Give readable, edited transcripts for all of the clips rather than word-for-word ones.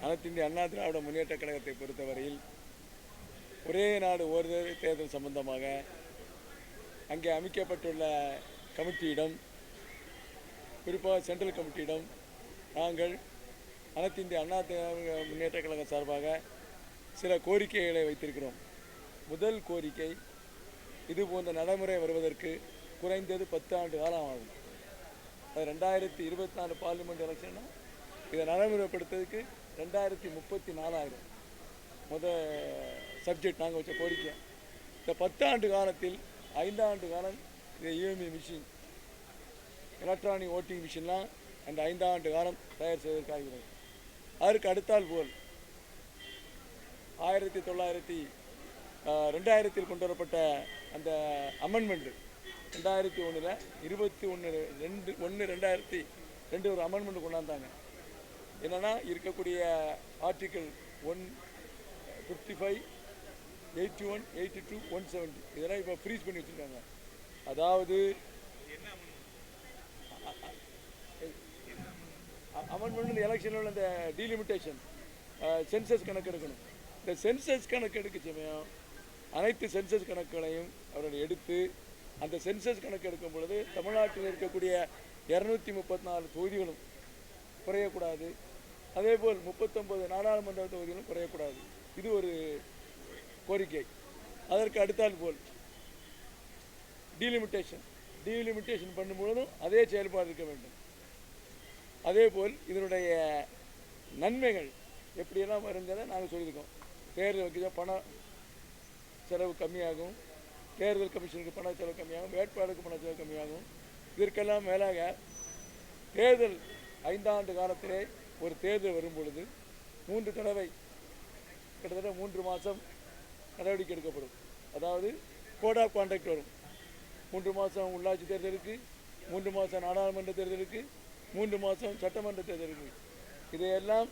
அனைத்து இந்திய அண்ணா திராவிட முன்னேற்ற கழகத்தை பொறுத்தவரையில் ஒரே நாடு ஒரு தேர்தல் சம்பந்தமாக அங்கே அமைக்கப்பட்டுள்ள கமிட்டியிடம், குறிப்பாக சென்ட்ரல் கமிட்டியிடம் நாங்கள் அனைத்து இந்திய அண்ணா திராவிட முன்னேற்ற கழகம் சார்பாக சில கோரிக்கைகளை வைத்திருக்கிறோம். முதல் கோரிக்கை, இது போன்ற நடைமுறை வருவதற்கு குறைந்தது 10 ஆண்டு காலம் ஆகும். அது 2024 பார்லிமெண்ட் எலெக்ஷன்னா இதை நடைமுறைப்படுத்துறதுக்கு 2034 ஆகிடும். சப்ஜெக்ட் நாங்கள் வச்ச கோரிக்கை. இந்த 10 ஆண்டு காலத்தில் 5 ஆண்டு காலம் இந்த இஎம்இ மிஷின், எலக்ட்ரானிக் ஓட்டிங் மிஷின்லாம் அந்த 5 ஆண்டு காலம் தயார் செய்வதற்காகிறது. அதற்கு அடுத்தால் போல் 2000 கொண்டு வரப்பட்ட அந்த அமெண்ட்மெண்ட் 2001 21/2/2002 ஒரு அமெண்ட்மெண்ட் கொண்டாந்தாங்க. என்னன்னா, இருக்கக்கூடிய ஆர்டிக்கிள் 155, 81, 82, 170 இதெல்லாம் இப்போ ஃப்ரீஸ் பண்ணி வச்சுருக்காங்க. அதாவது அமெண்ட்மெண்ட் எலெக்ஷனில் உள்ள அந்த டீலிமிட்டேஷன், சென்சஸ் கணக்கு எடுக்கணும். இந்த சென்சஸ் கணக்கு எடுக்க சமயம் அனைத்து சென்சஸ் கணக்குகளையும் அவர்கள் எடுத்து அந்த சென்சஸ் கணக்கு எடுக்கும் பொழுது தமிழ்நாட்டில் இருக்கக்கூடிய 234 தொகுதிகளும் குறையக்கூடாது. அதேபோல் 39 நாடாளுமன்ற தொகுதிகளும் குறையக்கூடாது. இது ஒரு கோரிக்கை. அதற்கு அடுத்தால் போல் டீலிமிட்டேஷன் பண்ணும்பொழுதும் அதே செயல்பாடு இருக்க வேண்டும். அதேபோல் இதனுடைய நன்மைகள் எப்படியெல்லாம் வருங்கிறத நாங்கள் சொல்லியிருக்கோம். தேர்தல் வைக்க பண செலவு கம்மியாகும், தேர்தல் கமிஷனுக்கு பண செலவு கம்மியாகும், வேட்பாளருக்கு பண செலவு கம்மியாகும். இதற்கெல்லாம் மேலாக தேர்தல் 5 ஆண்டு காலத்திலே ஒரு தேர்தல் வரும் பொழுது 3 தடவை கிட்டத்தட்ட 3 மாதம் நடவடிக்கை எடுக்கப்படும். அதாவது கோட் ஆஃப் கான்டக்ட் வரும். 3 மாதம் உள்ளாட்சி தேர்தலுக்கு, 3 மாதம் நாடாளுமன்ற தேர்தலுக்கு, 3 மாதம் சட்டமன்ற தேர்தலுக்கு. இதையெல்லாம்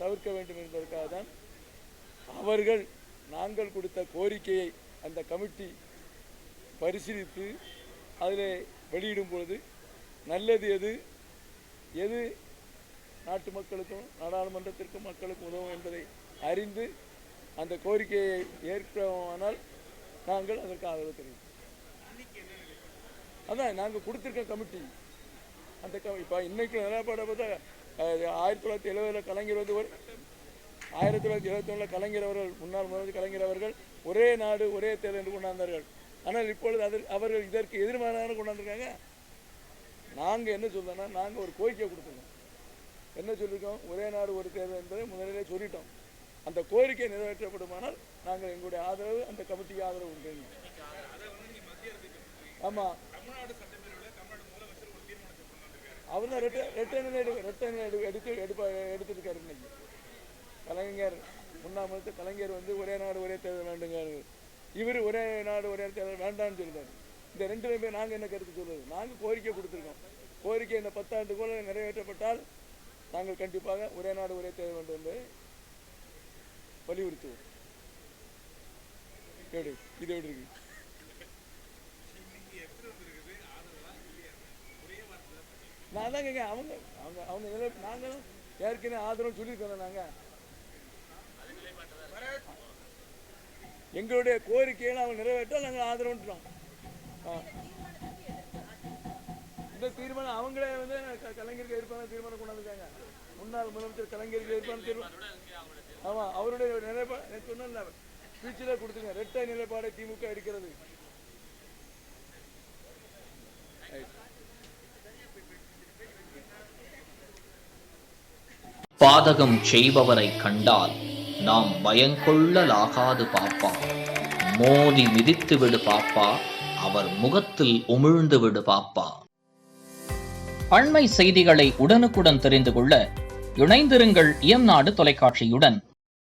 தவிர்க்க வேண்டும் என்பதற்காக தான் அவர்கள் நாங்கள் கொடுத்த கோரிக்கையை அந்த கமிட்டி பரிசீலித்து அதில் வெளியிடும் பொழுது நல்லது எது நாட்டு மக்களுக்கும் நாடாளுமன்றத்திற்கும் மக்களுக்கும் உதவும் என்பதை அறிந்து அந்த கோரிக்கையை ஏற்கனால் நாங்கள் அதற்கு ஆதரவு தெரிவித்தோம். அதான் நாங்கள் கொடுத்துருக்க கமிட்டி அந்த இப்போ இன்னைக்கு நிலப்பாடை பார்த்தா 1970 கலைஞர் வந்து 1971 கலைஞர் அவர்கள், முன்னாள் முதலமைச்சர் கலைஞர் அவர்கள் ஒரே நாடு ஒரே தேர்தல் என்று கொண்டாந்தார்கள். ஆனால் இப்பொழுது அவர்கள் இதற்கு எதிர்மாறான கொண்டாந்துருக்காங்க. நாங்கள் என்ன சொல்றோம்னா, நாங்கள் ஒரு கோரிக்கை கொடுத்துருக்கோம். என்ன சொல்லியிருக்கோம்? ஒரே நாடு ஒரு தேர்தல் என்பதை முதலிலே சொல்லிட்டோம். அந்த கோரிக்கை நிறைவேற்றப்படுமானால் நாங்கள் எங்களுடைய ஆதரவு அந்த கமிட்டிக்கு ஆதரவு உண்டு. ஆமாம், அவர் தான் எடுத்துருக்காரு. இன்னைக்கு கலைஞர், முன்னாள் முதலமைச்சர் கலைஞர் வந்து ஒரே நாடு ஒரே தேர்தல் வேண்டுங்க, இவர் ஒரே நாடு ஒரே தேர்தல் வேண்டாம்னு சொல்லிட்டாரு. இந்த 2 பேர் நாங்கள் என்ன கருத்து சொல்வது? நாங்கள் கோரிக்கை கொடுத்துருக்கோம். கோரிக்கை இந்த 10 ஆண்டுக்குள்ள நிறைவேற்றப்பட்டால் நாங்கள் கண்டிப்பாக ஒரே நாடு ஒரே தேர்தல் வேண்டும் என்பதை வலியுறுத்துவோம். இது எப்படி இருக்கு? நான் தான் கேட்க அவங்க நாங்களும் ஏற்கனவே ஆதரவு சொல்லியிருக்கோம். நாங்கள் எங்களுடைய கோரிக்கைகளை அவங்க நிறைவேற்றால் நாங்கள் ஆதரவுன்றோம். இந்த தீர்மானம் அவங்களே வந்து கலைஞருக்கு எதிர்ப்பான தீர்மானம் கொண்டாந்துருக்காங்க. முன்னாள் முதலமைச்சர் கலைஞருக்கு எதிர்ப்பான தீர்மானம். ஆமாம், அவருடைய நிலைப்பாடு சொன்ன ஸ்பீச்சில் கொடுத்துருங்க. இரட்டை நிலைப்பாடை திமுக இருக்கிறது. பாதகம் செய்பவரை கண்டால் நாம் பயங்கொள்ளலாகாது பாப்பா. மோதி மிதித்து விடு பாப்பா, அவர் முகத்தில் உமிழ்ந்து விடு பாப்பா. அண்மை செய்திகளை உடனுக்குடன் தெரிந்து கொள்ள இணைந்திருங்கள் இயம்நாடு தொலைக்காட்சியுடன்.